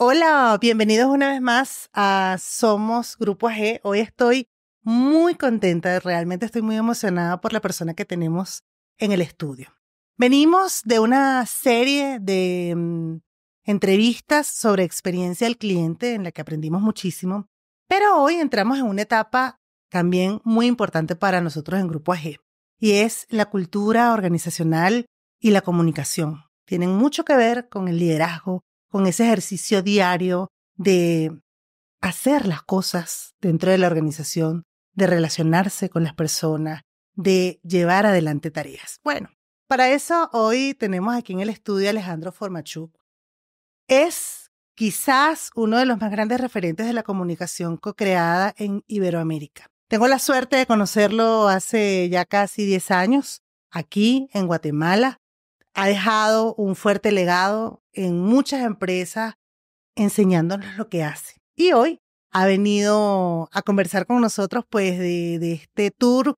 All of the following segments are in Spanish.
Hola, bienvenidos una vez más a Somos Grupo AG. Hoy estoy muy contenta, realmente estoy muy emocionada por la persona que tenemos en el estudio. Venimos de una serie de entrevistas sobre experiencia del cliente en la que aprendimos muchísimo, pero hoy entramos en una etapa también muy importante para nosotros en Grupo AG y es la cultura organizacional y la comunicación. Tienen mucho que ver con el liderazgo, con ese ejercicio diario de hacer las cosas dentro de la organización, de relacionarse con las personas, de llevar adelante tareas. Bueno, para eso hoy tenemos aquí en el estudio a Alejandro Formachuk. Es quizás uno de los más grandes referentes de la comunicación co-creada en Iberoamérica. Tengo la suerte de conocerlo hace ya casi 10 años aquí en Guatemala. Ha dejado un fuerte legado en muchas empresas enseñándonos lo que hace. Y hoy ha venido a conversar con nosotros pues de este tour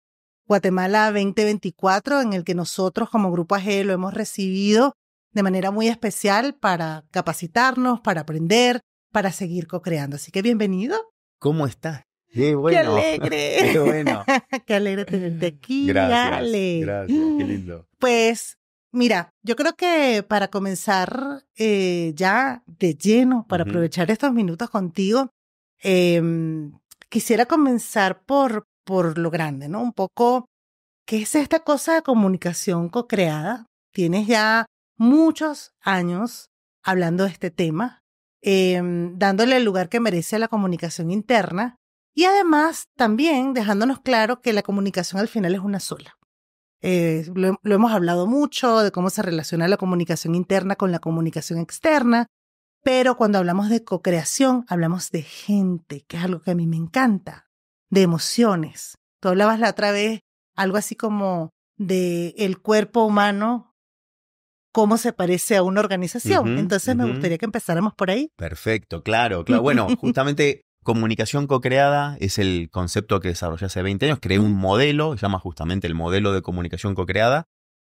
Guatemala 2024 en el que nosotros como Grupo AG lo hemos recibido de manera muy especial para capacitarnos, para aprender, para seguir co-creando. Así que bienvenido. ¿Cómo estás? Qué bueno. ¡Qué alegre! Qué bueno. ¡Qué alegre tenerte aquí! Gracias, Ale. gracias, qué lindo. Pues mira, yo creo que para comenzar ya de lleno, para aprovechar estos minutos contigo, quisiera comenzar por lo grande, ¿no? Un poco, ¿qué es esta cosa de comunicación co-creada? Tienes ya muchos años hablando de este tema, dándole el lugar que merece a la comunicación interna y además también dejándonos claro que la comunicación al final es una sola. Lo hemos hablado mucho de cómo se relaciona la comunicación interna con la comunicación externa, pero cuando hablamos de co-creación, hablamos de gente, que es algo que a mí me encanta, de emociones. Tú hablabas la otra vez algo así como de el cuerpo humano, cómo se parece a una organización. Entonces me gustaría que empezáramos por ahí. Perfecto, claro. Bueno, justamente comunicación co-creada es el concepto que desarrollé hace 20 años. Creé un modelo, se llama justamente el modelo de comunicación co-creada,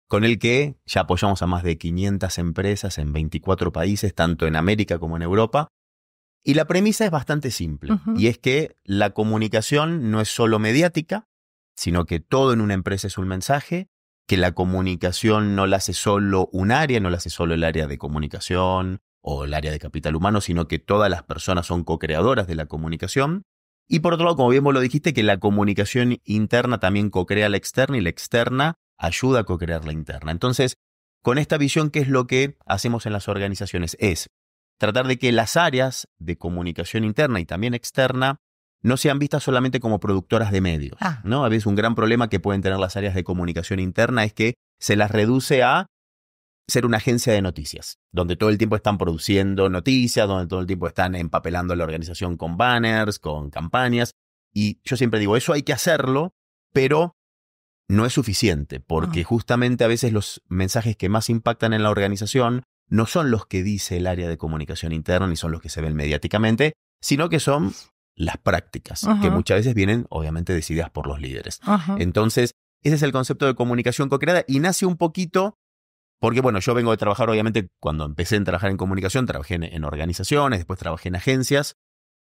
con el que ya apoyamos a más de 500 empresas en 24 países, tanto en América como en Europa. Y la premisa es bastante simple, y es que la comunicación no es solo mediática, sino que todo en una empresa es un mensaje, que la comunicación no la hace solo un área, no la hace solo el área de comunicación o el área de capital humano, sino que todas las personas son co-creadoras de la comunicación. Y por otro lado, como bien vos lo dijiste, que la comunicación interna también co-crea la externa y la externa ayuda a co-crear la interna. Entonces, con esta visión, ¿qué es lo que hacemos en las organizaciones? Es tratar de que las áreas de comunicación interna y también externa no sean vistas solamente como productoras de medios, ¿no? A veces un gran problema que pueden tener las áreas de comunicación interna es que se las reduce a ser una agencia de noticias, donde todo el tiempo están produciendo noticias, donde todo el tiempo están empapelando a la organización con banners, con campañas. Y yo siempre digo, eso hay que hacerlo, pero no es suficiente, porque justamente a veces los mensajes que más impactan en la organización no son los que dice el área de comunicación interna, ni son los que se ven mediáticamente, sino que son las prácticas, que muchas veces vienen, obviamente, decididas por los líderes. Entonces, ese es el concepto de comunicación co-creada y nace un poquito porque, bueno, yo vengo de trabajar, obviamente, cuando empecé a trabajar en comunicación, trabajé en organizaciones, después trabajé en agencias,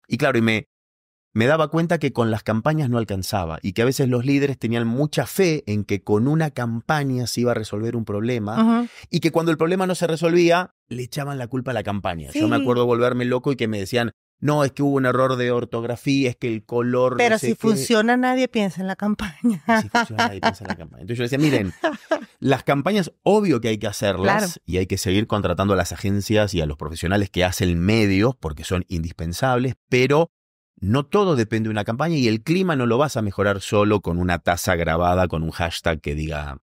y claro, y me daba cuenta que con las campañas no alcanzaba y que a veces los líderes tenían mucha fe en que con una campaña se iba a resolver un problema y que cuando el problema no se resolvía, le echaban la culpa a la campaña. Sí. Yo me acuerdo volverme loco y que me decían, no, es que hubo un error de ortografía, es que el color... Pero no sé si funciona, nadie piensa en la campaña. Si funciona, nadie piensa en la campaña. Entonces yo decía, miren, las campañas, obvio que hay que hacerlas, y hay que seguir contratando a las agencias y a los profesionales que hacen medios porque son indispensables, pero no todo depende de una campaña y el clima no lo vas a mejorar solo con una taza grabada con un hashtag que diga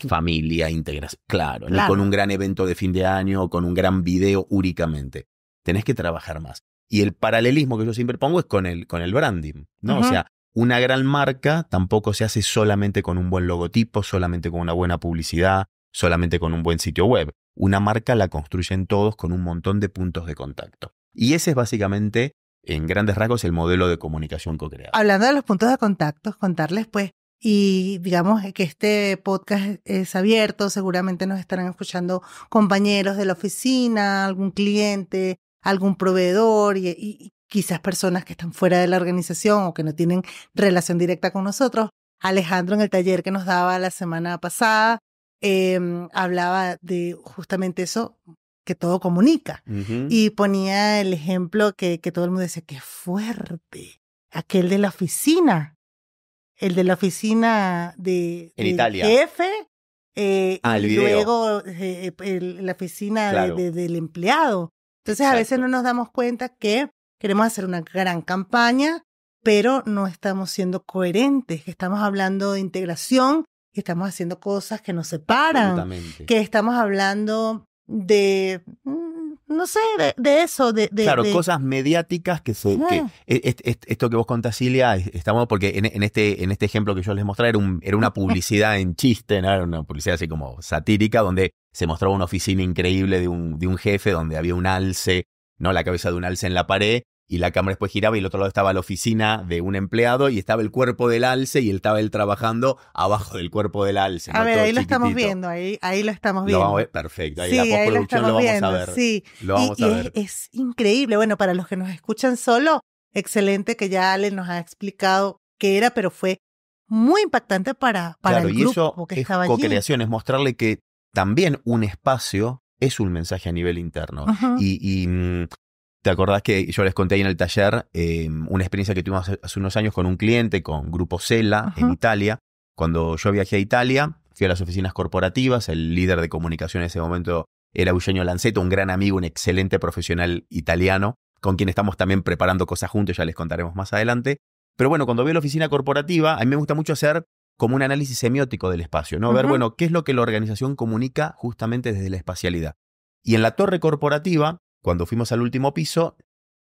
familia, integración. Claro, ni con un gran evento de fin de año o con un gran video únicamente. Tenés que trabajar más. Y el paralelismo que yo siempre pongo es con el branding, ¿no? O sea, una gran marca tampoco se hace solamente con un buen logotipo, solamente con una buena publicidad, solamente con un buen sitio web. Una marca la construyen todos con un montón de puntos de contacto. Y ese es básicamente, en grandes rasgos, el modelo de comunicación co-creada. Hablando de los puntos de contacto, contarles pues, y digamos que este podcast es abierto, seguramente nos estarán escuchando compañeros de la oficina, algún cliente, algún proveedor y quizás personas que están fuera de la organización o que no tienen relación directa con nosotros. Alejandro en el taller que nos daba la semana pasada hablaba de justamente eso, que todo comunica. Y ponía el ejemplo que todo el mundo decía, ¡qué fuerte! Aquel de la oficina. El de la oficina en Italia. jefe. El y video. luego la oficina Claro. del empleado. Entonces Exacto. a veces no nos damos cuenta que queremos hacer una gran campaña, pero no estamos siendo coherentes, que estamos hablando de integración, que estamos haciendo cosas que nos separan, Absolutamente. que estamos hablando de, no sé, de eso. Claro, cosas mediáticas que esto que vos contás, Cilia, estamos porque en este ejemplo que yo les mostré era una publicidad en chiste, ¿no? Era una publicidad así como satírica, donde se mostraba una oficina increíble de un jefe, donde había un alce, ¿no? La cabeza de un alce en la pared, y la cámara después giraba y al otro lado estaba la oficina de un empleado y estaba el cuerpo del alce y estaba él trabajando abajo del cuerpo del alce. A ¿no? ver, Todo ahí lo chiquitito. estamos viendo, ahí lo estamos Lo viendo. vamos a ver, perfecto. Ahí Sí, la ahí lo postproducción estamos lo vamos viendo, a ver. sí. Lo vamos a ver. Es increíble. Bueno, para los que nos escuchan solo, excelente que ya Ale nos ha explicado qué era, pero fue muy impactante para Claro, el y grupo eso que es estaba allí. co-creación, es mostrarle que también un espacio es un mensaje a nivel interno. Ujú. Y te acordás que yo les conté ahí en el taller una experiencia que tuvimos hace unos años con un cliente, con Grupo Sela, en Ujú. Italia. Cuando yo viajé a Italia, fui a las oficinas corporativas, el líder de comunicación en ese momento era Eugenio Lanzetto, un gran amigo, un excelente profesional italiano, con quien estamos también preparando cosas juntos, ya les contaremos más adelante. Pero bueno, cuando veo la oficina corporativa, a mí me gusta mucho hacer como un análisis semiótico del espacio, ¿no? Ver, Ujú. bueno, qué es lo que la organización comunica justamente desde la espacialidad. Y en la torre corporativa, cuando fuimos al último piso,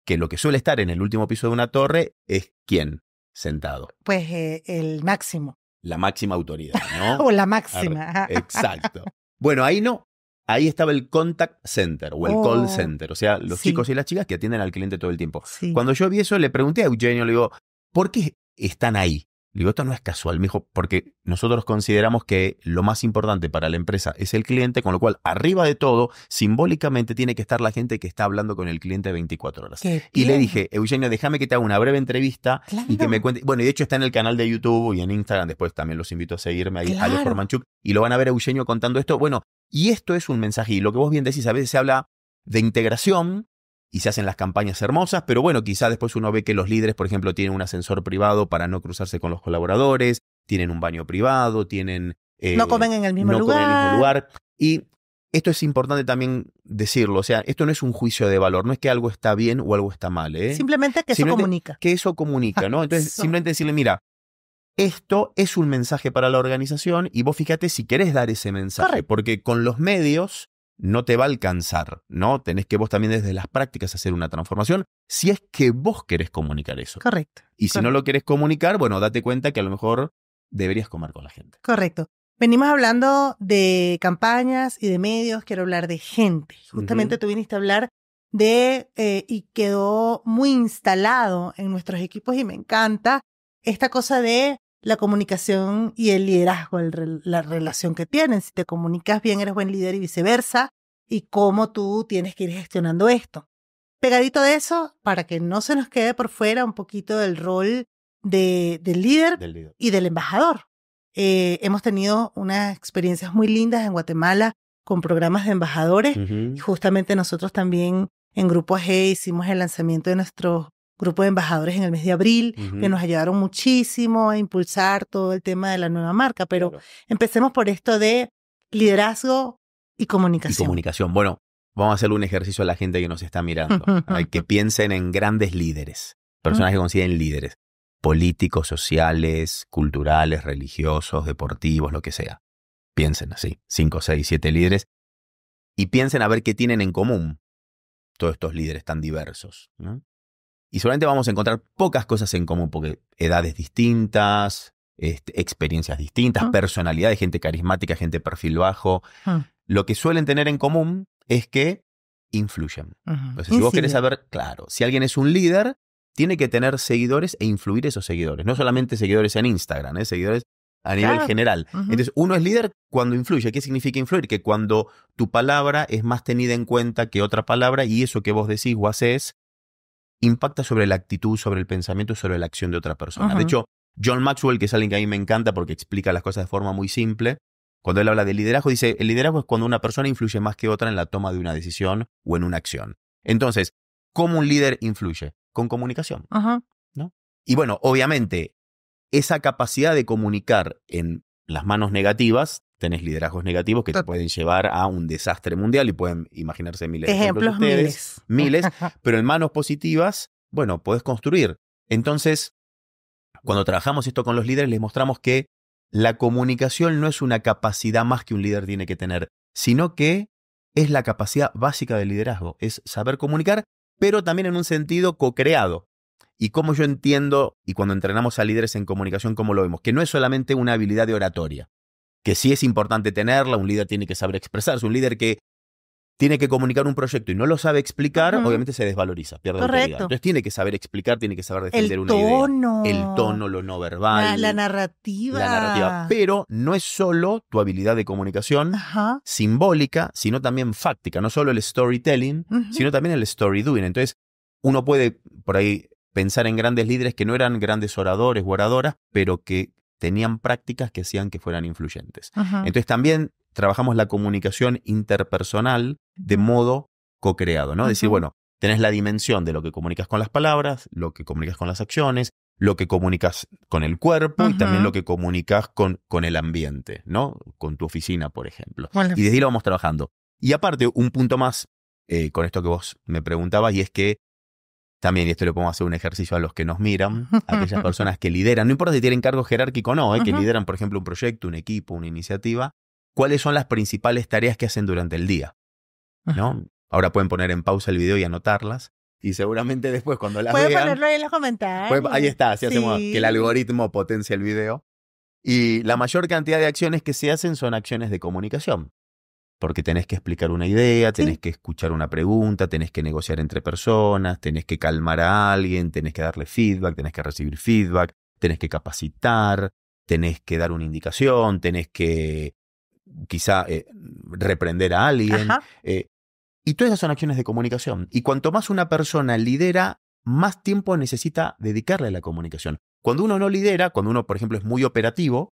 que lo que suele estar en el último piso de una torre es ¿quién? Sentado. Pues el máximo, La máxima autoridad, ¿no? o la máxima. Ajá. Exacto. Bueno, ahí no. Ahí estaba el contact center o el Oh, call center, o sea, los sí. chicos y las chicas que atienden al cliente todo el tiempo. Sí. Cuando yo vi eso, le pregunté a Eugenio, le digo, ¿por qué están ahí? Le digo, esto no es casual. Me dijo, porque nosotros consideramos que lo más importante para la empresa es el cliente, con lo cual, arriba de todo, simbólicamente tiene que estar la gente que está hablando con el cliente 24 horas. Qué Y le bien. dije, Eugenio, déjame que te haga una breve entrevista y que Claro. me cuente. Bueno, y de hecho está en el canal de YouTube y en Instagram, después también los invito a seguirme ahí, Claro. Ale Formanchuk, y lo van a ver a Eugenio contando esto. Bueno, y esto es un mensaje, y lo que vos bien decís, a veces se habla de integración, y se hacen las campañas hermosas, pero bueno, quizá después uno ve que los líderes, por ejemplo, tienen un ascensor privado para no cruzarse con los colaboradores, tienen un baño privado, tienen... No comen en el mismo no comen en el mismo lugar. lugar. Y esto es importante también decirlo, o sea, esto no es un juicio de valor, no es que algo está bien o algo está mal, ¿eh? Simplemente que eso Simplemente comunica. Que eso comunica, ¿no? Entonces, Eso. simplemente decirle, mira, esto es un mensaje para la organización y vos fíjate si querés dar ese mensaje, Correcto. porque con los medios no te va a alcanzar, ¿no? Tenés que vos también desde las prácticas hacer una transformación si es que vos querés comunicar eso. Correcto. Y si no lo querés comunicar, bueno, date cuenta que a lo mejor deberías comer con la gente. Correcto. Venimos hablando de campañas y de medios, quiero hablar de gente. Justamente tú viniste a hablar de, y quedó muy instalado en nuestros equipos y me encanta esta cosa de la comunicación y el liderazgo, la relación que tienen. Si te comunicas bien, eres buen líder y viceversa, y cómo tú tienes que ir gestionando esto. Pegadito de eso, para que no se nos quede por fuera un poquito del rol del líder Del líder. y del embajador. Hemos tenido unas experiencias muy lindas en Guatemala con programas de embajadores. Y justamente nosotros también en Grupo AG hicimos el lanzamiento de nuestro grupo de embajadores en el mes de abril, que nos ayudaron muchísimo a impulsar todo el tema de la nueva marca. Pero Claro. empecemos por esto de liderazgo y comunicación. Y comunicación. Bueno, vamos a hacerle un ejercicio a la gente que nos está mirando. Hay que piensen en grandes líderes, personas que consideren líderes, políticos, sociales, culturales, religiosos, deportivos, lo que sea. Piensen así, 5, 6, 7 líderes, y piensen a ver qué tienen en común todos estos líderes tan diversos, ¿no? Y seguramente vamos a encontrar pocas cosas en común, porque edades distintas, experiencias distintas, personalidades, gente carismática, gente perfil bajo. Lo que suelen tener en común es que influyen. Entonces, si vos querés saber, claro, si alguien es un líder, tiene que tener seguidores e influir esos seguidores. No solamente seguidores en Instagram, seguidores a nivel Claro. general. Ujú. Entonces, uno es líder cuando influye. ¿Qué significa influir? Que cuando tu palabra es más tenida en cuenta que otra palabra y eso que vos decís o haces impacta sobre la actitud, sobre el pensamiento, sobre la acción de otra persona. Ujú. De hecho, John Maxwell, que es alguien que a mí me encanta porque explica las cosas de forma muy simple, cuando él habla de liderazgo, dice, el liderazgo es cuando una persona influye más que otra en la toma de una decisión o en una acción. Entonces, ¿cómo un líder influye? Con comunicación, Ujú. ¿no? Y bueno, obviamente, esa capacidad de comunicar en las manos negativas, tenés liderazgos negativos que te Tot- pueden llevar a un desastre mundial y pueden imaginarse miles de ejemplos Ejemplos ustedes, miles. pero en manos positivas, bueno, podés construir. Entonces, cuando trabajamos esto con los líderes, les mostramos que la comunicación no es una capacidad más que un líder tiene que tener, sino que es la capacidad básica del liderazgo, es saber comunicar, pero también en un sentido co-creado. Y como yo entiendo, y cuando entrenamos a líderes en comunicación, ¿cómo lo vemos? Que no es solamente una habilidad de oratoria, que sí es importante tenerla, un líder tiene que saber expresarse, un líder que tiene que comunicar un proyecto y no lo sabe explicar, Ujú. obviamente se desvaloriza, pierde autoridad. Correcto. Entonces tiene que saber explicar, tiene que saber defender El una idea. tono. El tono, lo no verbal, La narrativa. la narrativa. Pero no es solo tu habilidad de comunicación Ajá. simbólica, sino también fáctica. No solo el storytelling, Ujú. sino también el story doing. Entonces, uno puede por ahí pensar en grandes líderes que no eran grandes oradores o oradoras, pero que tenían prácticas que hacían que fueran influyentes. Ujú. Entonces, también trabajamos la comunicación interpersonal de modo co-creado, ¿no? Es decir, Ujú. bueno, tenés la dimensión de lo que comunicas con las palabras, lo que comunicas con las acciones, lo que comunicas con el cuerpo y también Ujú. lo que comunicas con el ambiente, ¿no? Con tu oficina, por ejemplo. Con la Y desde ahí lo vamos trabajando. Y aparte, un punto más con esto que vos me preguntabas, y es que también, y esto le podemos hacer un ejercicio a los que nos miran, a aquellas personas que lideran, no importa si tienen cargo jerárquico o no, que Ujú. lideran, por ejemplo, un proyecto, un equipo, una iniciativa, ¿cuáles son las principales tareas que hacen durante el día? ¿No? Ahora pueden poner en pausa el video y anotarlas, y seguramente después cuando las Pueden vean, ponerlo ahí en los comentarios. ahí está, así hacemos Sí. que el algoritmo potencie el video. Y la mayor cantidad de acciones que se hacen son acciones de comunicación. Porque tenés que explicar una idea, tenés Sí. que escuchar una pregunta, tenés que negociar entre personas, tenés que calmar a alguien, tenés que darle feedback, tenés que recibir feedback, tenés que capacitar, tenés que dar una indicación, tenés que quizá reprender a alguien. Ajá. Y todas esas son acciones de comunicación. Y cuanto más una persona lidera, más tiempo necesita dedicarle a la comunicación. Cuando uno no lidera, cuando uno, por ejemplo, es muy operativo,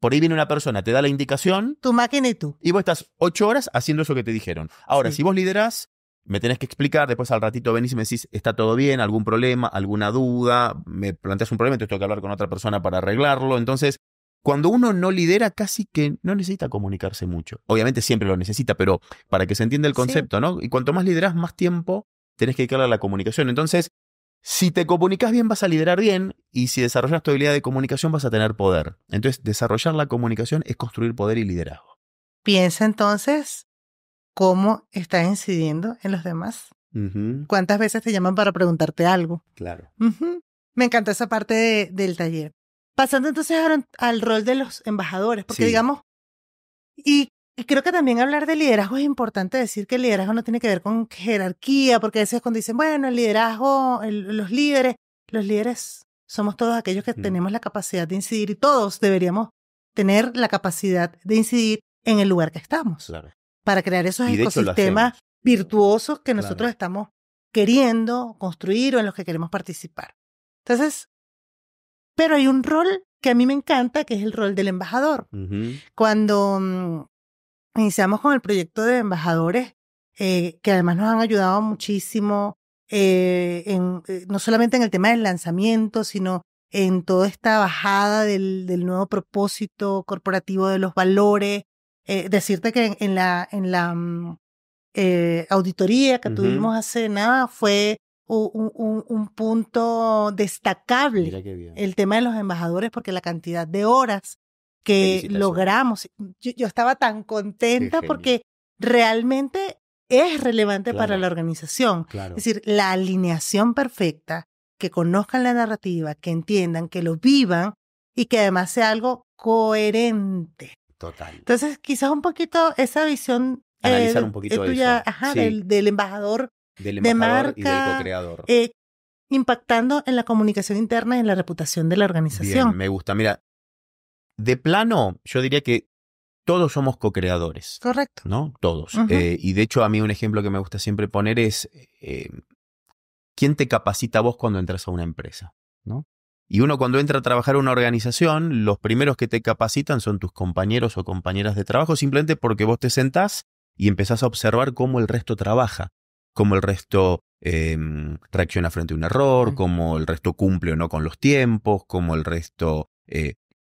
por ahí viene una persona, te da la indicación Tu máquina y tú. y vos estás 8 horas haciendo eso que te dijeron. Ahora, Sí. si vos liderás, me tenés que explicar, después al ratito venís y me decís, ¿está todo bien? ¿Algún problema? ¿Alguna duda? Me planteas un problema, entonces tengo que hablar con otra persona para arreglarlo. Entonces, cuando uno no lidera, casi que no necesita comunicarse mucho. Obviamente siempre lo necesita, pero para que se entienda el Sí. concepto, ¿no? Y cuanto más liderás, más tiempo tenés que dedicarle a la comunicación. Entonces, si te comunicas bien, vas a liderar bien, y si desarrollas tu habilidad de comunicación, vas a tener poder. Entonces, desarrollar la comunicación es construir poder y liderazgo. Piensa entonces cómo estás incidiendo en los demás. ¿Cuántas veces te llaman para preguntarte algo? Claro. Ujú. Me encantó esa parte del taller. Pasando entonces ahora al rol de los embajadores, porque Sí. digamos, y creo que también hablar de liderazgo es importante decir que el liderazgo no tiene que ver con jerarquía, porque a veces cuando dicen, bueno, el liderazgo, los líderes somos todos aquellos que Ujú. tenemos la capacidad de incidir y todos deberíamos tener la capacidad de incidir en el lugar que estamos Claro. para crear esos Y de hecho lo ecosistemas hacemos. virtuosos que Claro. nosotros estamos queriendo construir o en los que queremos participar. Entonces, pero hay un rol que a mí me encanta, que es el rol del embajador. Cuando iniciamos con el proyecto de embajadores, que además nos han ayudado muchísimo, no solamente en el tema del lanzamiento, sino en toda esta bajada del nuevo propósito corporativo de los valores. Decirte que en la auditoría que Ujú. tuvimos hace nada fue un punto destacable Mira qué bien. el tema de los embajadores, porque la cantidad de horas que Felicitaciones. logramos, yo estaba tan contenta Qué genio. porque realmente es relevante Claro. para la organización. Claro. Es decir, la alineación perfecta, que conozcan la narrativa, que entiendan, que lo vivan y que además sea algo coherente. Total. Entonces, quizás un poquito esa visión Analizar un poquito tuya, eso. ajá, Sí. del embajador Del de embajador y del marca, co-creador. impactando en la comunicación interna y en la reputación de la organización. Bien, me gusta. Mira, de plano, yo diría que todos somos co-creadores, Correcto. ¿no? Todos. Ujú. Y de hecho, a mí un ejemplo que me gusta siempre poner es ¿quién te capacita a vos cuando entras a una empresa? ¿No? Y uno cuando entra a trabajar en una organización, los primeros que te capacitan son tus compañeros o compañeras de trabajo, simplemente porque vos te sentás y empezás a observar cómo el resto trabaja, cómo el resto reacciona frente a un error, cómo el resto cumple o no con los tiempos, cómo el resto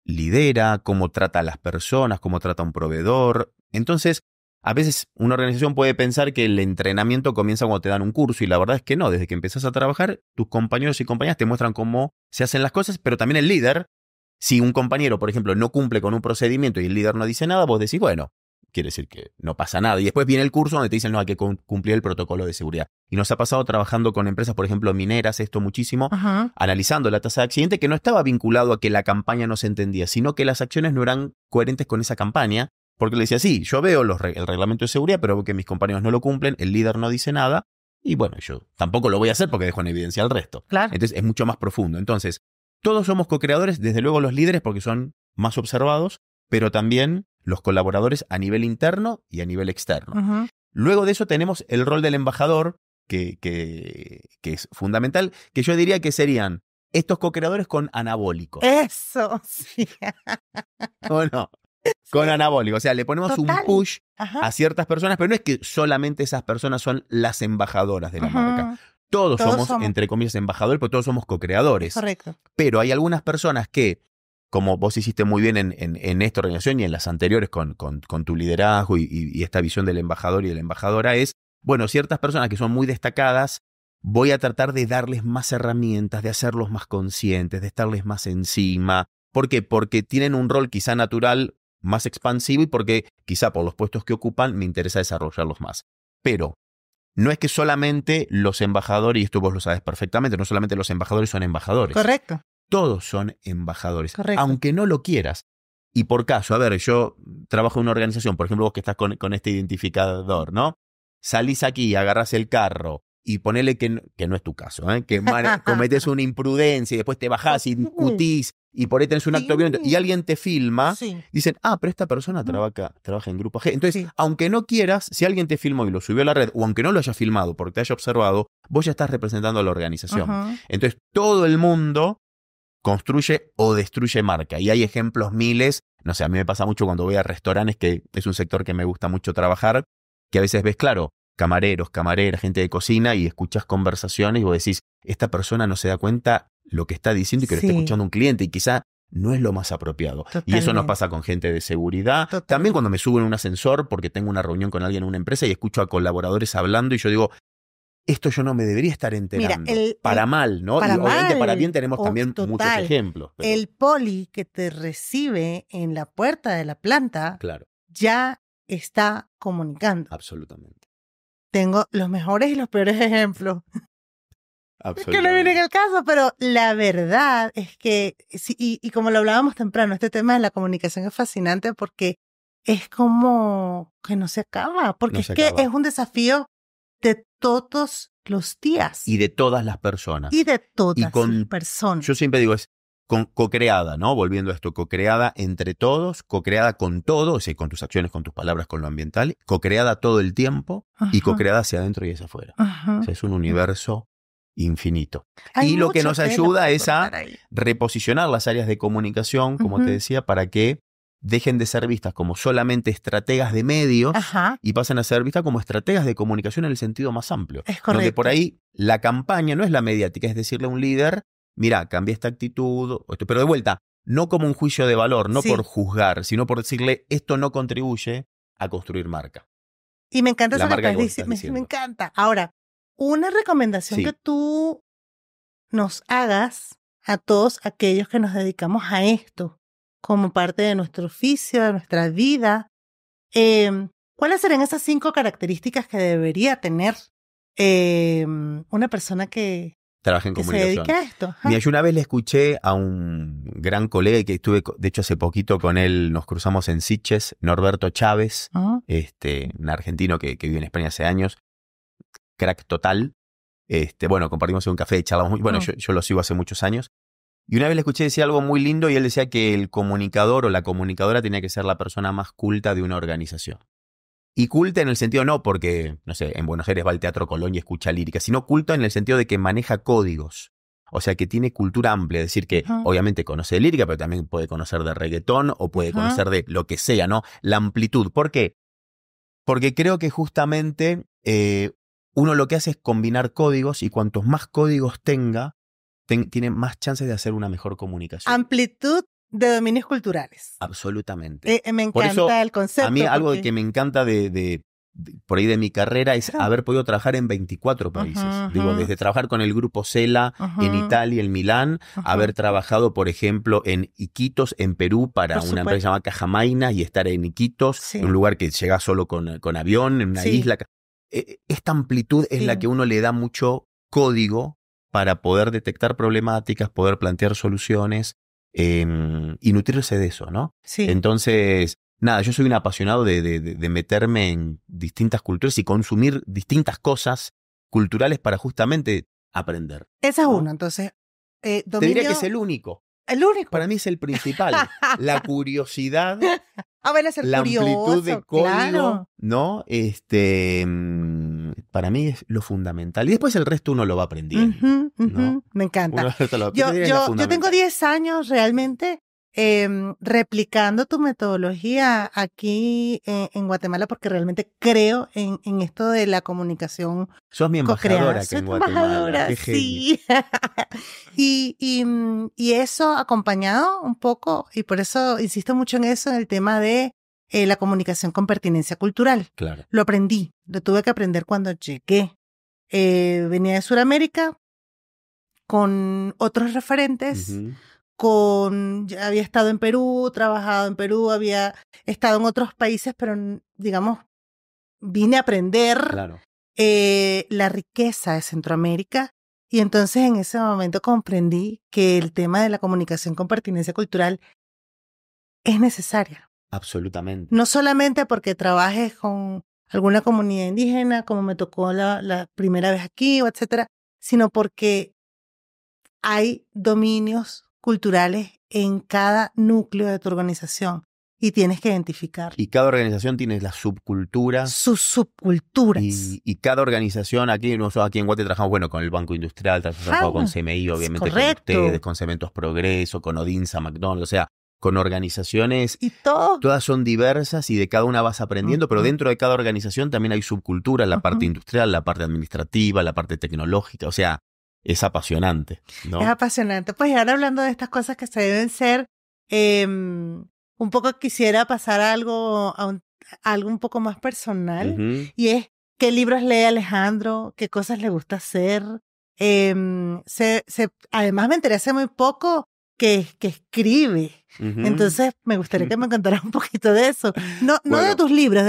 lidera, cómo trata a las personas, cómo trata a un proveedor. Entonces, a veces una organización puede pensar que el entrenamiento comienza cuando te dan un curso y la verdad es que no. Desde que empezás a trabajar, tus compañeros y compañeras te muestran cómo se hacen las cosas, pero también el líder, si un compañero, por ejemplo, no cumple con un procedimiento y el líder no dice nada, vos decís, bueno, quiere decir que no pasa nada. Y después viene el curso donde te dicen, no, hay que cumplir el protocolo de seguridad. Y nos ha pasado trabajando con empresas, por ejemplo, mineras, esto muchísimo, analizando la tasa de accidente, que no estaba vinculado a que la campaña no se entendía, sino que las acciones no eran coherentes con esa campaña. Porque le decía, sí, yo veo el reglamento de seguridad, pero veo que mis compañeros no lo cumplen, el líder no dice nada, y bueno, yo tampoco lo voy a hacer porque dejo en evidencia al resto. Claro. Entonces es mucho más profundo. Entonces, todos somos co-creadores, desde luego los líderes porque son más observados, pero también los colaboradores a nivel interno y a nivel externo. Luego de eso tenemos el rol del embajador, que es fundamental, que yo diría que serían estos co-creadores con anabólicos. Eso, sí. ¿O no? Con anabólico, o sea, le ponemos un push a ciertas personas, pero no es que solamente esas personas son las embajadoras de la marca. Todos somos, entre comillas, embajadores, pero todos somos co-creadores. Correcto. Pero hay algunas personas que, como vos hiciste muy bien en esta organización y en las anteriores con tu liderazgo y esta visión del embajador y de la embajadora, es, bueno, ciertas personas que son muy destacadas, voy a tratar de darles más herramientas, de hacerlos más conscientes, de estarles más encima. ¿Por qué? Porque tienen un rol quizá natural más expansivo y porque quizá por los puestos que ocupan me interesa desarrollarlos más. Pero no es que solamente los embajadores, y esto vos lo sabes perfectamente, no solamente los embajadores son embajadores. Correcto. Todos son embajadores, correcto, aunque no lo quieras. Y por caso, a ver, yo trabajo en una organización, por ejemplo, vos que estás con este identificador, ¿no? Salís aquí, agarrás el carro y ponele que no es tu caso, que cometes una imprudencia y después te bajás y discutís y por ahí tenés un acto violento y alguien te filma, dicen, pero esta persona trabaja en Grupo G. Entonces, aunque no quieras, si alguien te filmó y lo subió a la red, o aunque no lo haya filmado porque te haya observado, vos ya estás representando a la organización. Entonces, todo el mundo construye o destruye marca. Y hay ejemplos miles. No sé, a mí me pasa mucho cuando voy a restaurantes, que es un sector que me gusta mucho trabajar, que a veces ves, claro, camareros, camareras, gente de cocina, y escuchas conversaciones y vos decís, esta persona no se da cuenta lo que está diciendo y que lo está escuchando un cliente y quizá no es lo más apropiado. Totalmente. Y eso nos pasa con gente de seguridad. Totalmente. También cuando me subo en un ascensor porque tengo una reunión con alguien en una empresa y escucho a colaboradores hablando y yo digo, esto yo no me debería estar enterando. Mira, para mal, ¿no? Para y obviamente mal, para bien tenemos también muchos ejemplos. Pero el poli que te recibe en la puerta de la planta ya está comunicando. Absolutamente. Tengo los mejores y los peores ejemplos. Es que no viene en el caso, pero la verdad es que, y como lo hablábamos temprano, este tema de la comunicación es fascinante porque es como que no se acaba, porque es que es un desafío de todos los días. Y de todas las personas. Y de todas las personas. Yo siempre digo, es co-creada, ¿no? Volviendo a esto, co-creada entre todos, co-creada con todo, o sea, con tus acciones, con tus palabras, con lo ambiental, co-creada todo el tiempo y co-creada hacia adentro y hacia afuera. O sea, es un universo infinito. Y lo que nos ayuda es a reposicionar las áreas de comunicación, como te decía, para que dejen de ser vistas como solamente estrategas de medios y pasen a ser vistas como estrategas de comunicación en el sentido más amplio. Es correcto. Donde por ahí la campaña no es la mediática, es decirle a un líder, mira, cambia esta actitud, pero de vuelta, no como un juicio de valor, no por juzgar, sino por decirle, esto no contribuye a construir marca. Y me encanta eso que estás diciendo. Me encanta. Ahora, una recomendación que tú nos hagas a todos aquellos que nos dedicamos a esto, como parte de nuestro oficio, de nuestra vida. ¿Cuáles serían esas 5 características que debería tener una persona que trabaja en comunicación, se dedica a esto? Mira, yo una vez le escuché a un gran colega y que estuve, de hecho, hace poquito con él, nos cruzamos en Sitges, Norberto Chávez, un argentino que vive en España hace años, crack total. Bueno, compartimos un café y charlamos muy. Bueno, yo lo sigo hace muchos años. Y una vez le escuché decir algo muy lindo y él decía que el comunicador o la comunicadora tenía que ser la persona más culta de una organización. Y culta en el sentido no porque, no sé, en Buenos Aires va al Teatro Colón y escucha lírica, sino culta en el sentido de que maneja códigos. O sea, que tiene cultura amplia, es decir, que obviamente conoce de lírica, pero también puede conocer de reggaetón o puede conocer de lo que sea, ¿no? La amplitud. ¿Por qué? Porque creo que justamente uno lo que hace es combinar códigos y cuantos más códigos tenga, tiene más chances de hacer una mejor comunicación. Amplitud de dominios culturales. Absolutamente. Me Por eso, encanta el concepto. A mí algo que me encanta por ahí de mi carrera es haber podido trabajar en 24 países. Digo, desde trabajar con el grupo Cela en Italia, en Milán, haber trabajado, por ejemplo, en Iquitos, en Perú, para una empresa llamada Cajamaina y estar en Iquitos, en un lugar que llega solo con avión, en una isla. Esta amplitud es la que uno le da mucho código para poder detectar problemáticas, poder plantear soluciones y nutrirse de eso, ¿no? Sí. Entonces, nada, yo soy un apasionado de meterme en distintas culturas y consumir distintas cosas culturales para justamente aprender. Esa es ¿no? una, entonces. Te diría que es el único. El único. Para mí es el principal. La curiosidad. Bueno, es el la curioso, amplitud de código, claro. ¿no? Para mí es lo fundamental. Y después el resto uno lo va aprendiendo. ¿no? Me encanta. Yo tengo 10 años realmente replicando tu metodología aquí en Guatemala porque realmente creo en esto de la comunicación. Sos mi embajadora acá en Guatemala. Qué sí. y eso acompañado un poco, y por eso insisto mucho en eso, en el tema de la comunicación con pertinencia cultural. Claro. Lo aprendí, lo tuve que aprender cuando llegué. Venía de Sudamérica con otros referentes, ya había estado en Perú, trabajado en Perú, había estado en otros países, pero digamos, vine a aprender la riqueza de Centroamérica. Y entonces en ese momento comprendí que el tema de la comunicación con pertinencia cultural es necesaria. Absolutamente. No solamente porque trabajes con alguna comunidad indígena, como me tocó la primera vez aquí, o etcétera, sino porque hay dominios culturales en cada núcleo de tu organización y tienes que identificar. Y cada organización tiene las subculturas. Sus subculturas. Y cada organización, nosotros aquí en Guate trabajamos, con el Banco Industrial, trabajamos con CMI, obviamente con ustedes, con Cementos Progreso, con Odinsa, McDonald's, o sea, con organizaciones. Y todas son diversas y de cada una vas aprendiendo, pero dentro de cada organización también hay subculturas, la parte industrial, la parte administrativa, la parte tecnológica, o sea, es apasionante, ¿no? Es apasionante. Pues ahora hablando de estas cosas que se deben ser, un poco quisiera pasar a algo un poco más personal, y es qué libros lee Alejandro, qué cosas le gusta hacer. Además me enteré hace muy poco que escribe. Entonces me gustaría que me contaras un poquito de eso. No de tus libros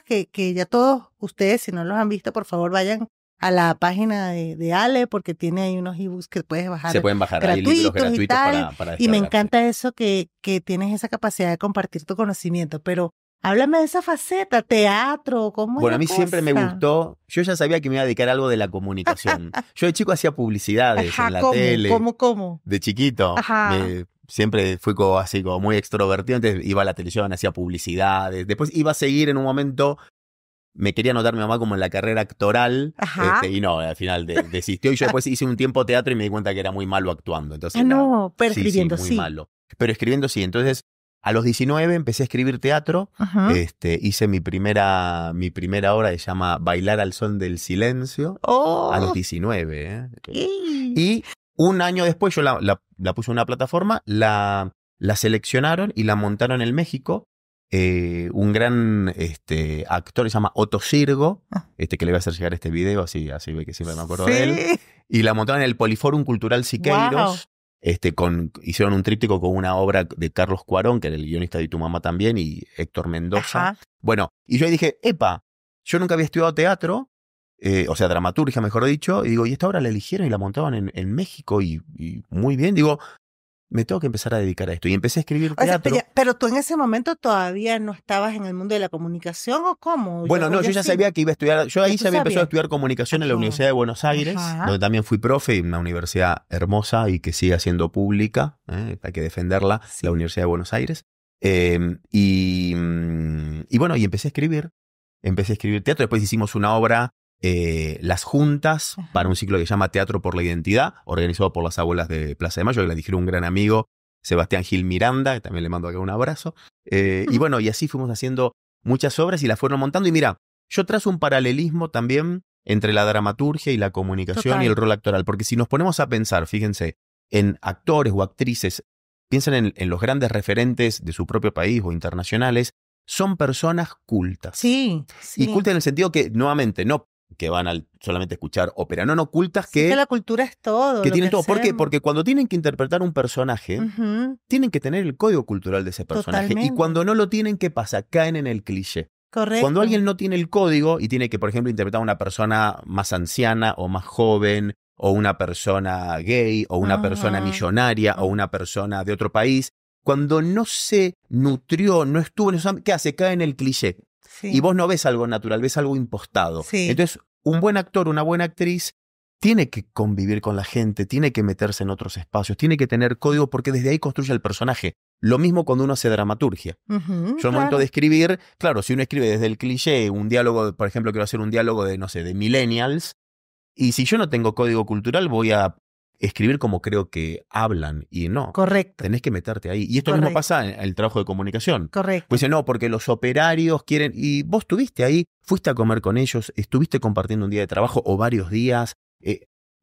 que ya todos ustedes, si no los han visto, por favor vayan a la página de Ale, porque tiene ahí unos ebooks que puedes bajar. Se pueden bajar, hay libros gratuitos para descargar. Y me encanta eso que tienes esa capacidad de compartir tu conocimiento, pero háblame de esa faceta, teatro, ¿cómo es? Bueno, a mí siempre me gustó, yo ya sabía que me iba a dedicar a algo de la comunicación. Yo de chico hacía publicidades en la tele. ¿Cómo? De chiquito. Siempre fui así como muy extrovertido, entonces iba a la televisión, hacía publicidades. Después iba a seguir en un momento. Me quería anotar mi mamá como en la carrera actoral, y no, al final desistió. Y yo después hice un tiempo teatro y me di cuenta que era muy malo actuando. Entonces, pero escribiendo muy malo. Pero escribiendo sí. Entonces, a los 19 empecé a escribir teatro. Hice mi primera obra que se llama Bailar al son del silencio. A los 19. Y un año después yo la puse en una plataforma, la seleccionaron y la montaron en México. Un gran actor se llama Otto Sirgo, que le voy a hacer llegar este video, así ve que siempre me acuerdo de él. Y la montaron en el Poliforum Cultural Siqueiros. Hicieron un tríptico con una obra de Carlos Cuarón, que era el guionista de Tu Mamá también, y Héctor Mendoza. Bueno, y yo ahí dije, yo nunca había estudiado teatro, o sea, dramaturgia, mejor dicho, y digo, y esta obra la eligieron y la montaban en México, y muy bien, digo, me tengo que empezar a dedicar a esto. Y empecé a escribir O sea, teatro. pero tú en ese momento todavía no estabas en el mundo de la comunicación, ¿o cómo? Bueno, no, yo ya sí. sabía que iba a estudiar. Yo ahí ¿Tú ya había empezado a sabías? estudiar comunicación en la Ajá. Universidad de Buenos Aires, Ajá. donde también fui profe, una universidad hermosa y que sigue siendo pública. Hay que defenderla, Sí. la Universidad de Buenos Aires. Y bueno, y empecé a escribir. Empecé a escribir teatro. Después hicimos una obra, Las Juntas, Ajá. para un ciclo que se llama Teatro por la Identidad, organizado por las abuelas de Plaza de Mayo, que la dirigieron un gran amigo, Sebastián Gil Miranda, que también le mando acá un abrazo. Y bueno, y así fuimos haciendo muchas obras y las fueron montando. Y mira, yo trazo un paralelismo también entre la dramaturgia y la comunicación Total. y el rol actoral. Porque si nos ponemos a pensar, fíjense, en actores o actrices, piensen en los grandes referentes de su propio país o internacionales, son personas cultas. Sí, sí. Y cultas en el sentido que, nuevamente, no que van a solamente escuchar ópera, no, cultas Sí, que que la cultura es todo. que lo tienen todo. ¿Por qué? hacemos. Porque cuando tienen que interpretar un personaje, Ujú, tienen que tener el código cultural de ese personaje. Totalmente. Y cuando no lo tienen, ¿qué pasa? Caen en el cliché. correcto. Cuando alguien no tiene el código y tiene que, por ejemplo, interpretar a una persona más anciana o más joven, o una persona gay, o una persona Ajá. millonaria, o una persona de otro país, cuando no se nutrió, no estuvo en eso, ¿qué hace? Cae en el cliché. Sí. Y vos no ves algo natural, ves algo impostado. Sí. Entonces, un buen actor, una buena actriz, tiene que convivir con la gente, tiene que meterse en otros espacios, tiene que tener código porque desde ahí construye el personaje. Lo mismo cuando uno hace dramaturgia. Ujú, Yo al momento de escribir, claro, si uno escribe desde el cliché, un diálogo, por ejemplo, quiero hacer un diálogo de, no sé, de millennials, y si yo no tengo código cultural, voy a escribir como creo que hablan, y no. Correcto. Tenés que meterte ahí. Y esto Correcto. mismo pasa en el trabajo de comunicación. Correcto. Pues dice, no, porque los operarios quieren... Y vos estuviste ahí, fuiste a comer con ellos, estuviste compartiendo un día de trabajo o varios días.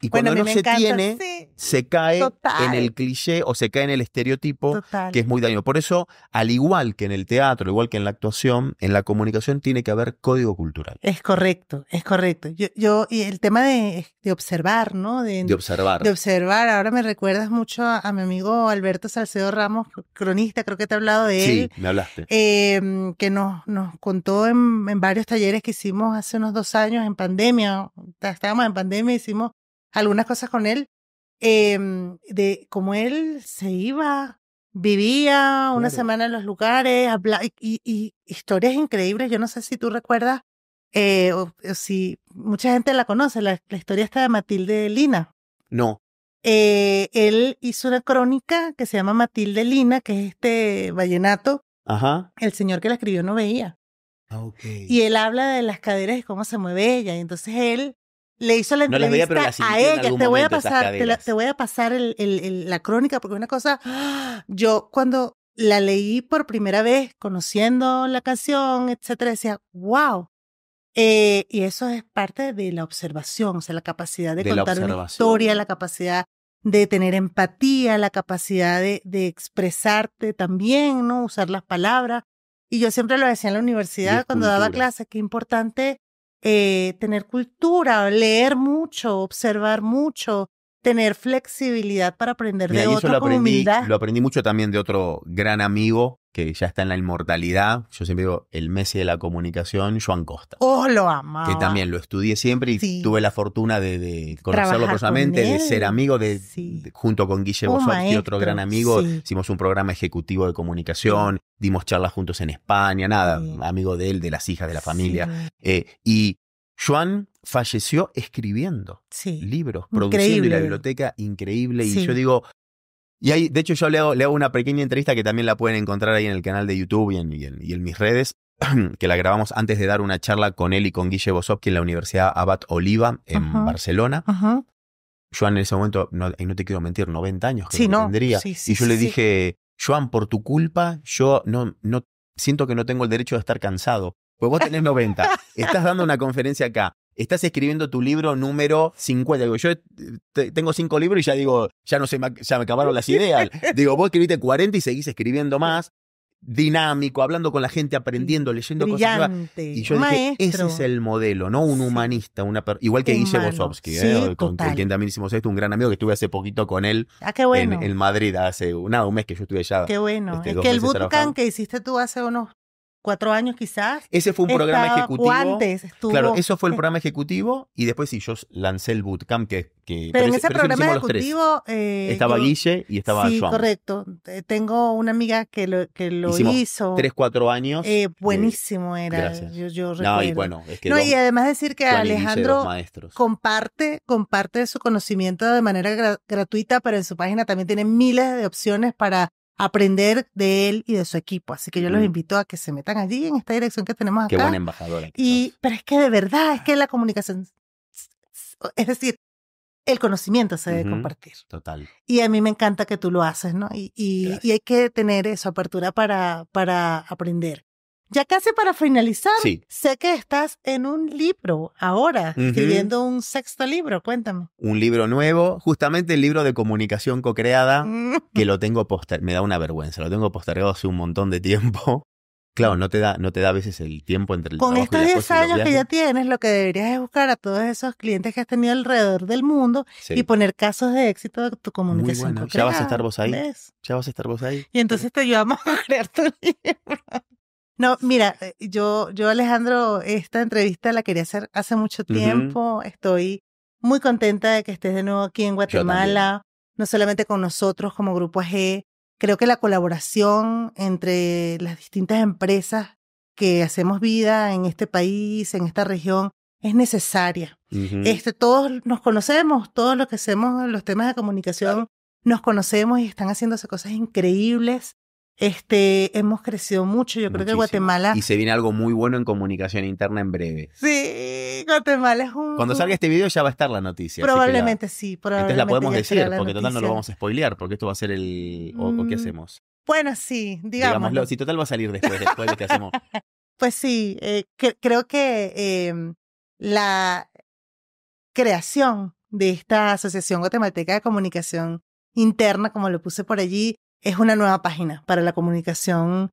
Y cuando Bueno, a mí no me se encanta, tiene, sí. se cae Total. en el cliché o se cae en el estereotipo, Total. que es muy dañino. Por eso, al igual que en el teatro, al igual que en la actuación, en la comunicación tiene que haber código cultural. Es correcto, es correcto. Y el tema de observar, ¿no? De observar. De observar. Ahora me recuerdas mucho a mi amigo Alberto Salcedo Ramos, cronista, creo que te he hablado de él. Sí, me hablaste. Que nos contó en varios talleres que hicimos hace unos 2 años en pandemia. Estábamos en pandemia, hicimos algunas cosas con él, de cómo él se iba, vivía una Claro. semana en los lugares, hablaba, y historias increíbles. Yo no sé si tú recuerdas, o si mucha gente la conoce, la historia esta de Matilde Lina. No. Él hizo una crónica que se llama Matilde Lina, que es este vallenato. Ajá. El señor que la escribió no veía. Okay. Y él habla de las caderas y cómo se mueve ella. Y entonces él le hizo la No las veía, entrevista pero las sintió a en ella. algún Te voy a momento, esas pasar, caderas. te voy a pasar la crónica, porque una cosa, yo cuando la leí por primera vez, conociendo la canción, etcétera, decía, wow. Y eso es parte de la observación, o sea, la capacidad de contar una historia, la capacidad de tener empatía, la capacidad de expresarte también, ¿no? Usar las palabras. Y yo siempre lo decía en la universidad cuando daba clases, que es importante tener cultura, leer mucho, observar mucho, tener flexibilidad para aprender de otro con humildad. Lo aprendí mucho también de otro gran amigo que ya está en la inmortalidad. Yo siempre digo el Messi de la comunicación, Joan Costa. Oh, lo amaba. Que también lo estudié siempre y tuve la fortuna de conocerlo personalmente, de ser amigo junto con Guille Bosovsky, otro gran amigo. Hicimos un programa ejecutivo de comunicación, dimos charlas juntos en España, amigo de él, de las hijas, de la familia. Y Joan falleció escribiendo libros, produciendo y la biblioteca increíble. Y yo digo, y ahí, de hecho yo le hago una pequeña entrevista que también la pueden encontrar ahí en el canal de YouTube y en mis redes, que la grabamos antes de dar una charla con él y con Guille Bosovsky en la Universidad Abad Oliva en Barcelona. Joan en ese momento, no te quiero mentir, 90 años que tendría. Y yo le dije, Joan, por tu culpa, yo no siento que no tengo el derecho de estar cansado. Pues vos tenés 90, estás dando una conferencia acá, estás escribiendo tu libro número 50. Digo, yo tengo 5 libros y ya digo, ya me acabaron las ideas. Digo, vos escribiste 40 y seguís escribiendo más, dinámico, hablando con la gente, aprendiendo, leyendo cosas nuevas. Y yo dije, ese es el modelo, ¿no? Un humanista, igual que Guille Bosovsky, con quien también hicimos esto, un gran amigo que estuve hace poquito con él en Madrid, hace un mes que yo estuve allá. Qué bueno. Es que el bootcamp que hiciste tú hace unos 4 años quizás. Ese fue un programa Estaba- ejecutivo. O antes estuvo. Claro, eso fue el programa ejecutivo y después sí, yo lancé el bootcamp Pero en ese eso lo programa hicimos los tres. ejecutivo. Estaba yo- Guille y estaba Sí, Joan. correcto. Tengo una amiga que lo Hicimos hizo. 3-4 años. Buenísimo era. Gracias. Yo No, y recuerdo. bueno, es que No, y además decir que Joan y Guille, Alejandro dos maestros. comparte su conocimiento de manera gratuita, pero en su página también tiene miles de opciones para aprender de él y de su equipo. Así que yo los invito a que se metan allí en esta dirección que tenemos acá. Qué buena embajadora. que sos. Pero es que de verdad, es que la comunicación, es decir, el conocimiento se debe compartir. Total. Y a mí me encanta que tú lo haces, ¿no? Y hay que tener eso, apertura para aprender. Ya casi para finalizar, Sí. sé que estás en un libro ahora, escribiendo un 6º libro. Cuéntame. Un libro nuevo, justamente el libro de comunicación co-creada, que lo tengo me da una vergüenza, lo tengo postergado hace un montón de tiempo. Claro, no te da a veces el tiempo entre el Con trabajo estos y las 10 cosas y los años que ya viajes. tienes, lo que deberías es buscar a todos esos clientes que has tenido alrededor del mundo Sí. y poner casos de éxito de tu Muy comunicación bueno. co-creada. ¿Ya vas a estar vos ahí? ¿Ves? ¿Ya vas a estar vos ahí? Y entonces te ayudamos a crear tu libro. No, mira, yo Alejandro, esta entrevista la quería hacer hace mucho tiempo. Estoy muy contenta de que estés de nuevo aquí en Guatemala, no solamente con nosotros como Grupo AG. Creo que la colaboración entre las distintas empresas que hacemos vida en este país, en esta región, es necesaria. Todos nos conocemos, todos los que hacemos los temas de comunicación nos conocemos y están haciéndose cosas increíbles. Hemos crecido mucho. Yo creo que Guatemala. Y se viene algo muy bueno en comunicación interna en breve. Sí, Guatemala es un. Cuando salga este video ya va a estar la noticia. Probablemente sí. Entonces la podemos decir, porque total no noticia. lo vamos a spoilear, porque esto va a ser el. ¿O qué hacemos? Bueno, sí, Digámoslo. Si total va a salir después de que hacemos. Pues sí, creo que la creación de esta Asociación Guatemalteca de Comunicación Interna, como lo puse por allí, es una nueva página para la comunicación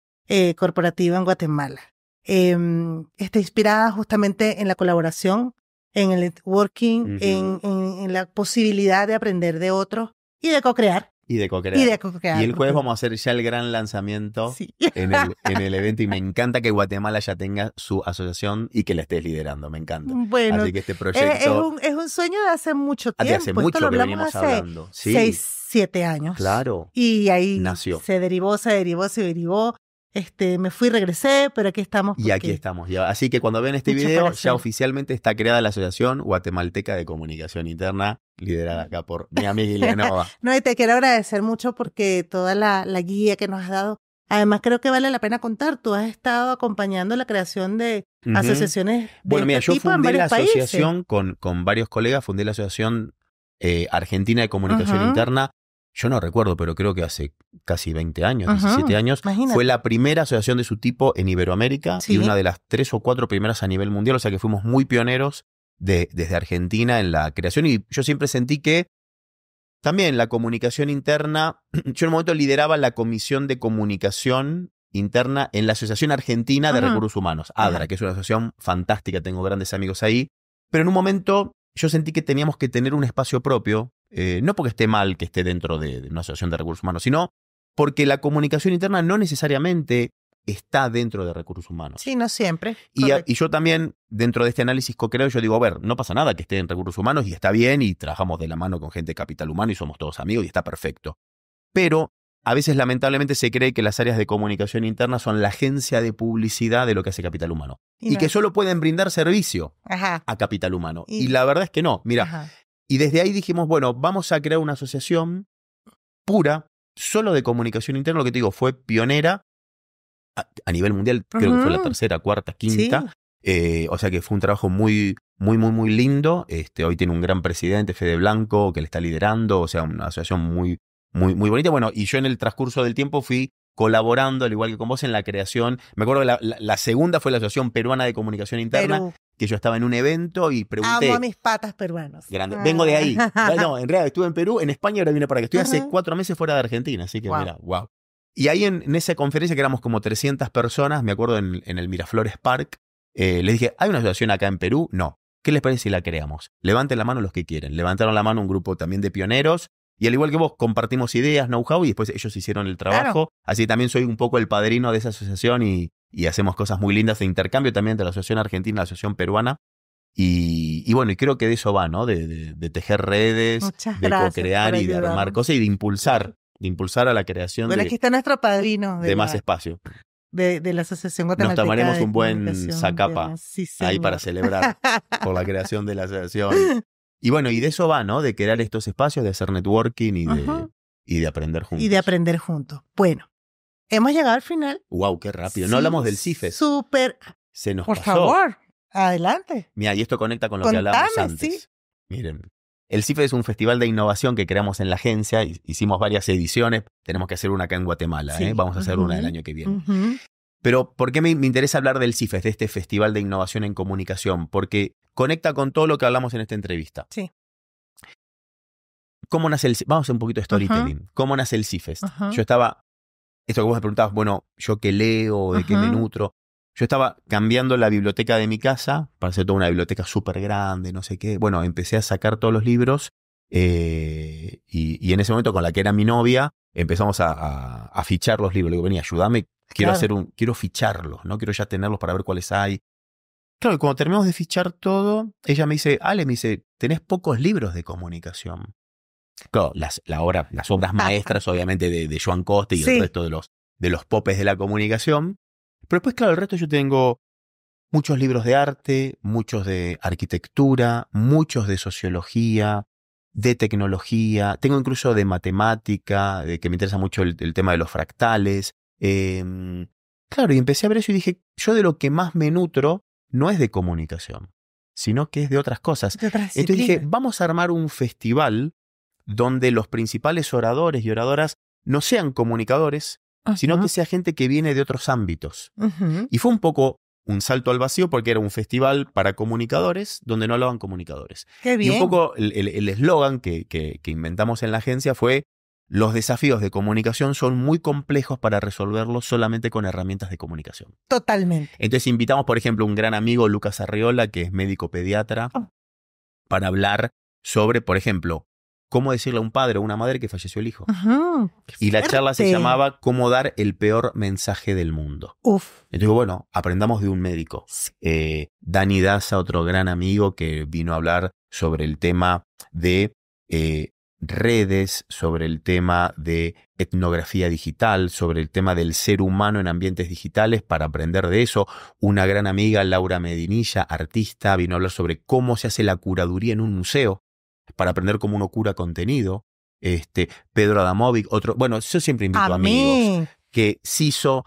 corporativa en Guatemala. Está inspirada justamente en la colaboración, en el networking, en la posibilidad de aprender de otros y de co-crear. Y de co-crear. Y el jueves vamos a hacer ya el gran lanzamiento en el evento. Y me encanta que Guatemala ya tenga su asociación y que la estés liderando. Me encanta. Bueno, así que este proyecto es un sueño de hace mucho tiempo. De hace mucho Esto lo que hablamos venimos hace hablando. 6-7 años. Claro. Y ahí nació. se derivó. Me fui, regresé, pero aquí estamos. Y aquí estamos. Ya. Así que cuando vean este video, ya oficialmente está creada la Asociación Guatemalteca de Comunicación Interna, liderada acá por mi amiga Ileanova. No, y te quiero agradecer mucho porque toda la guía que nos has dado. Además, creo que vale la pena contar. Tú has estado acompañando la creación de asociaciones de mira, este yo tipo en fundé la varios asociación con varios colegas. Fundé la Asociación Argentina de Comunicación Interna. Yo no recuerdo, pero creo que hace casi 20 años, 17 años. Imagínate. Fue la primera asociación de su tipo en Iberoamérica y una de las 3 o 4 primeras a nivel mundial. O sea que fuimos muy pioneros desde Argentina en la creación. Y yo siempre sentí que también la comunicación interna, yo en un momento lideraba la Comisión de Comunicación Interna en la Asociación Argentina de Recursos Humanos, ADRA, que es una asociación fantástica, tengo grandes amigos ahí. Pero en un momento yo sentí que teníamos que tener un espacio propio. No porque esté mal que esté dentro de una asociación de recursos humanos, sino porque la comunicación interna no necesariamente está dentro de recursos humanos. Sí, no siempre. Y yo también, dentro de este análisis co-creo, yo digo, a ver, no pasa nada que esté en recursos humanos y está bien y trabajamos de la mano con gente de capital humano y somos todos amigos y está perfecto. Pero a veces lamentablemente se cree que las áreas de comunicación interna son la agencia de publicidad de lo que hace capital humano. Y que solo pueden brindar servicio a capital humano. Y la verdad es que no. Mira, y desde ahí dijimos, bueno, vamos a crear una asociación pura, solo de comunicación interna. Lo que te digo, fue pionera a nivel mundial. Creo que fue la 3ª, 4ª, 5ª. Sí. O sea que fue un trabajo muy lindo. Hoy tiene un gran presidente, Fede Blanco, que le está liderando. O sea, una asociación muy bonita. Bueno, y yo en el transcurso del tiempo fui colaborando, al igual que con vos, en la creación. Me acuerdo que la segunda fue la Asociación Peruana de Comunicación Interna. Perú. Que yo estaba en un evento y pregunté. Amo a mis patas peruanos. Grande. Vengo de ahí. No, en realidad estuve en Perú, en España y ahora vine para acá. Estoy hace 4 meses fuera de Argentina, así que mira, wow. Y ahí en esa conferencia, que éramos como 300 personas, me acuerdo en el Miraflores Park, les dije, ¿hay una asociación acá en Perú? No. ¿Qué les parece si la creamos? Levanten la mano los que quieren. Levantaron la mano un grupo también de pioneros. Y al igual que vos, compartimos ideas, know-how, y después ellos hicieron el trabajo. Claro. Así también soy un poco el padrino de esa asociación y y hacemos cosas muy lindas de intercambio también entre la Asociación Argentina y la Asociación Peruana. Y bueno, y creo que de eso va, ¿no? De tejer redes, Muchas de gracias co-crear por y de armar ayudarnos. cosas y de impulsar a la creación Bueno, aquí está nuestro padrino de más espacio. de la Asociación Nos Guatemalteca tomaremos de un buen Comunicación zacapa Interna. Sí, ahí para señor. celebrar por la creación de la asociación. Y bueno, y de eso va, ¿no? De crear estos espacios, de hacer networking Ajá. y de aprender juntos. Y de aprender juntos. Bueno, hemos llegado al final. Wow, qué rápido. Sí, No hablamos del CIFES. Súper. Se nos Por pasó. favor, adelante. Mira, y esto conecta con lo que Contame, hablábamos antes. sí. Miren, el CIFES es un festival de innovación que creamos en la agencia. Hicimos varias ediciones. Tenemos que hacer una acá en Guatemala. Sí. Vamos a hacer una el año que viene. Ujú. Pero ¿por qué me interesa hablar del CIFES, de este Festival de Innovación en Comunicación? Porque conecta con todo lo que hablamos en esta entrevista. Sí. ¿Cómo nace el CIFES? Vamos a hacer un poquito de storytelling. ¿Cómo nace el CIFES? Ajá. Yo estaba, esto que vos me preguntabas, bueno, ¿yo qué leo? ¿De qué me Ajá. nutro? Yo estaba cambiando la biblioteca de mi casa para hacer toda una biblioteca súper grande, no sé qué. Bueno, empecé a sacar todos los libros y en ese momento con la que era mi novia empezamos a fichar los libros. Le digo, vení, ayúdame, quiero ficharlos, ¿no? Quiero ya tenerlos para ver cuáles hay. Claro, y cuando terminamos de fichar todo, ella me dice, tenés pocos libros de comunicación. Claro, las obras maestras, obviamente, de Joan Costa y Sí. el resto de los popes de la comunicación. Pero después, claro, el resto yo tengo muchos libros de arte, muchos de arquitectura, muchos de sociología, de tecnología, tengo incluso de matemática, que me interesa mucho el tema de los fractales. Claro, y empecé a ver eso y dije, yo de lo que más me nutro no es de comunicación, sino que es de otras cosas. De otras Entonces dije, disciplinas. vamos a armar un festival donde los principales oradores y oradoras no sean comunicadores, sino Ajá. que sea gente que viene de otros ámbitos. Ujú. Y fue un poco un salto al vacío porque era un festival para comunicadores donde no hablaban comunicadores. Qué Y bien. un poco el eslogan que inventamos en la agencia fue: los desafíos de comunicación son muy complejos para resolverlos solamente con herramientas de comunicación. Totalmente. Entonces invitamos, por ejemplo, a un gran amigo, Lucas Arriola, que es médico pediatra, para hablar sobre, por ejemplo, cómo decirle a un padre o una madre que falleció el hijo. Ujú. Y la charla se Fuerte. llamaba Cómo dar el peor mensaje del mundo. Uf. Entonces, bueno, aprendamos de un médico. Dani Daza, otro gran amigo que vino a hablar sobre el tema de redes, sobre el tema de etnografía digital, sobre el tema del ser humano en ambientes digitales para aprender de eso. Una gran amiga, Laura Medinilla, artista, vino a hablar sobre cómo se hace la curaduría en un museo para aprender cómo uno cura contenido. Pedro Adamovic, otro, bueno, yo siempre invito a amigos. Que CISO,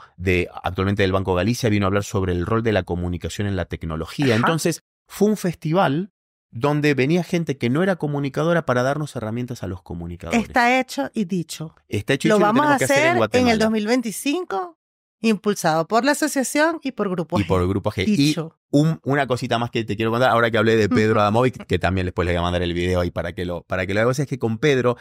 actualmente del Banco Galicia, vino a hablar sobre el rol de la comunicación en la tecnología. Ajá. Entonces, fue un festival donde venía gente que no era comunicadora para darnos herramientas a los comunicadores. Está hecho y dicho. Está hecho y Lo dicho, vamos a tenemos que hacer en hacer en Guatemala. el 2025, impulsado por la asociación y por Grupo Y G. por el Grupo G. Dicho. Y una cosita más que te quiero contar, ahora que hablé de Pedro Adamovic, que también después le voy a mandar el video ahí para que lo hagas, es que con Pedro,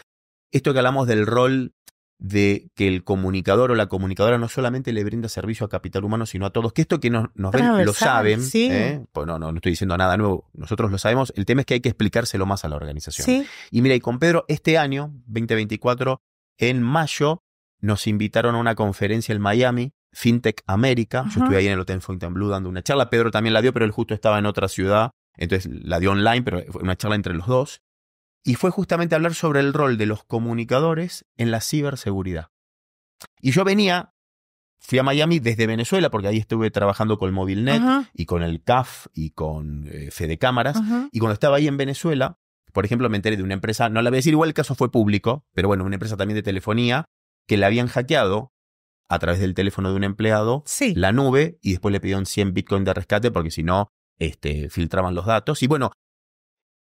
esto que hablamos del rol de que el comunicador o la comunicadora no solamente le brinda servicio a capital humano, sino a todos, que esto que nos ven lo Transversal, saben, sí. pues no estoy diciendo nada nuevo, nosotros lo sabemos, el tema es que hay que explicárselo más a la organización. Sí. Y mira, y con Pedro, este año, 2024, en mayo, nos invitaron a una conferencia en Miami, FinTech América. Ajá. Yo estuve ahí en el Hotel Fontainebleau dando una charla. Pedro también la dio, pero él justo estaba en otra ciudad, entonces la dio online, pero fue una charla entre los dos. Y fue justamente hablar sobre el rol de los comunicadores en la ciberseguridad. Y yo fui a Miami desde Venezuela, porque ahí estuve trabajando con Movilnet Ajá. y con el CAF y con Fede Cámaras. Ajá. Y cuando estaba ahí en Venezuela, por ejemplo, me enteré de una empresa, no la voy a decir, igual el caso fue público, pero bueno, una empresa también de telefonía, que la habían hackeado a través del teléfono de un empleado, Sí. la nube, y después le pidieron 100 Bitcoin de rescate, porque si no, filtraban los datos. Y bueno,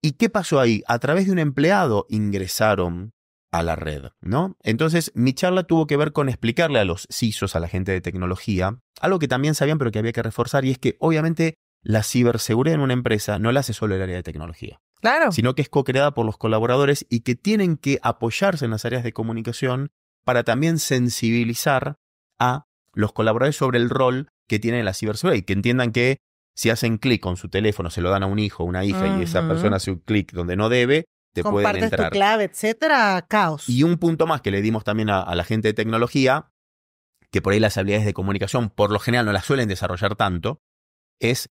¿y qué pasó ahí? A través de un empleado ingresaron a la red, ¿no? Entonces, mi charla tuvo que ver con explicarle a los CISOs, a la gente de tecnología, algo que también sabían, pero que había que reforzar, y es que, obviamente, la ciberseguridad en una empresa no la hace solo el área de tecnología, Claro. sino que es co-creada por los colaboradores y que tienen que apoyarse en las áreas de comunicación para también sensibilizar a los colaboradores sobre el rol que tiene la ciberseguridad y que entiendan que si hacen clic con su teléfono, se lo dan a un hijo o una hija y esa Ujú. persona hace un clic donde no debe, te pueden Compartes entrar. tu clave, etcétera, caos. Y un punto más que le dimos también a la gente de tecnología, que por ahí las habilidades de comunicación por lo general no las suelen desarrollar tanto, es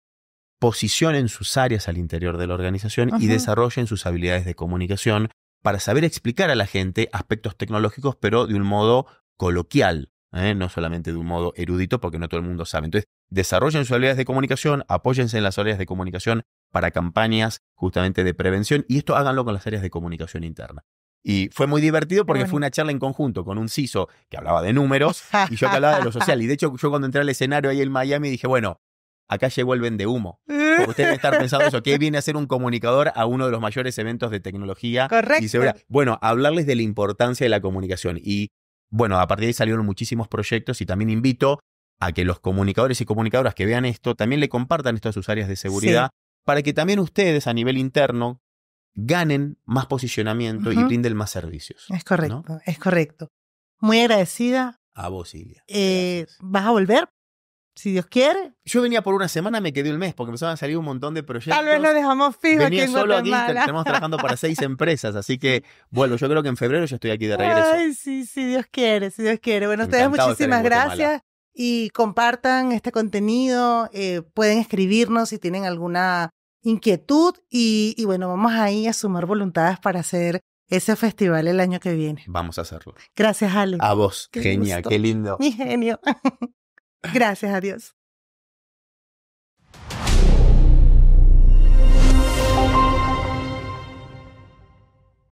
posicionen sus áreas al interior de la organización y desarrollen sus habilidades de comunicación para saber explicar a la gente aspectos tecnológicos, pero de un modo coloquial, no solamente de un modo erudito, porque no todo el mundo sabe. Entonces, desarrollen sus habilidades de comunicación, apóyense en las áreas de comunicación para campañas justamente de prevención, y esto háganlo con las áreas de comunicación interna. Y fue muy divertido porque fue una charla en conjunto con un CISO que hablaba de números y yo que hablaba de lo social. Y de hecho, yo cuando entré al escenario ahí en Miami dije, bueno, acá llegó el vendehumo. Porque ustedes deben estar pensando eso, ¿qué viene a ser un comunicador a uno de los mayores eventos de tecnología? Correcto. Bueno, hablarles de la importancia de la comunicación. Y bueno, a partir de ahí salieron muchísimos proyectos y también invito a que los comunicadores y comunicadoras que vean esto también le compartan esto a sus áreas de seguridad para que también ustedes a nivel interno ganen más posicionamiento y brinden más servicios. Es correcto, ¿no? es correcto. Muy agradecida. A vos, Ilia. ¿Vas a volver? Si Dios quiere. Yo venía por una semana, me quedé un mes, porque empezaban a salir un montón de proyectos. Tal vez lo dejamos fijo venía aquí en solo Guatemala. aquí, estamos trabajando para 6 empresas, así que vuelvo. Yo creo que en febrero ya estoy aquí de regreso. Ay, sí, si Dios quiere, si Dios quiere. Bueno, ustedes Encantado de estar en muchísimas Guatemala. gracias y compartan este contenido. Pueden escribirnos si tienen alguna inquietud y bueno, vamos ahí a sumar voluntades para hacer ese festival el año que viene. Vamos a hacerlo. Gracias, Ale. A vos, Qué genial, gusto. qué lindo. Mi genio. Gracias, adiós.